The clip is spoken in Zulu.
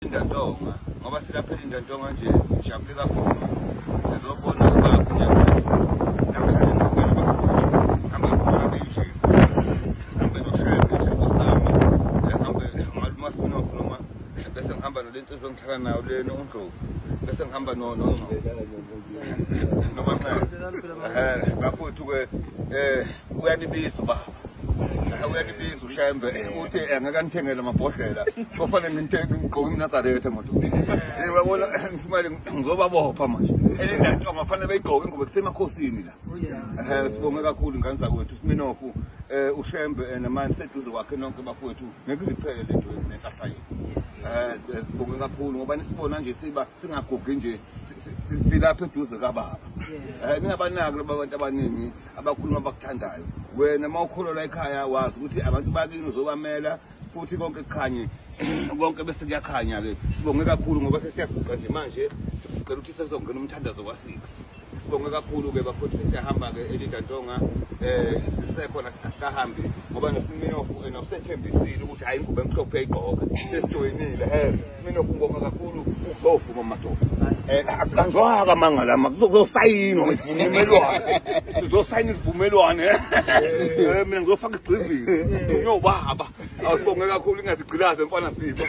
Indantonga ngoba silaphela indantonga nje sijabule kakhulu sizobona bakunya namhlanje ngibona bafuthi hamba khona nje hamba noshebe sami hamba ngalumasino noma bese ngihamba nolensizwa ngihlala nayo lena uNdlovu bese ngihamba noma bafuthu ke uyanibiza baba uyanibiza ushembe uthi angeke anithengele amabhodlela kufanele ngigqoke iNazaretha moto uyabona ngifumele ngizobabopha manje elindantonga kufanele beyigqoke ngoba kusemakhosini la sibonge kakhulu ingane zakwethu Sminofu ushembe namanje seduze kwakhe nonke bafowethu ngeke ziphele lento nenhlahla yethu sibonge kakhulu ngoba nisibona nje siba singagugi nje silapha eduze kababa ningabanaki laba bantu abaningi abakhuluma abakuthandayo wena mawukholo la ekhaya wazi ukuthi abantu bakini uzobamela futhi konke kukhanye konke bese kuyakhanya ke sibonge kakhulu ngoba sesiyaguqa nje manje sicela ukuthi sizongena umthandazo wa6 sibonge kakhulu ke bafuthi siyahamba ke elindantonga sisekhona asikahambi ngoba noSminofu nosethembisile ukuthi hayi ingube emhlophe ayigqoka sesijoyinile Sminofu ngibonga kakhulu ukuzovuma madoda asikanjwaka mangala kuzosayinwa isivumelwano sizosayina isivumelwano mina ngizofaka igqizini uyobaba awubonge kakhulu ingazigqilaze mfana Phipha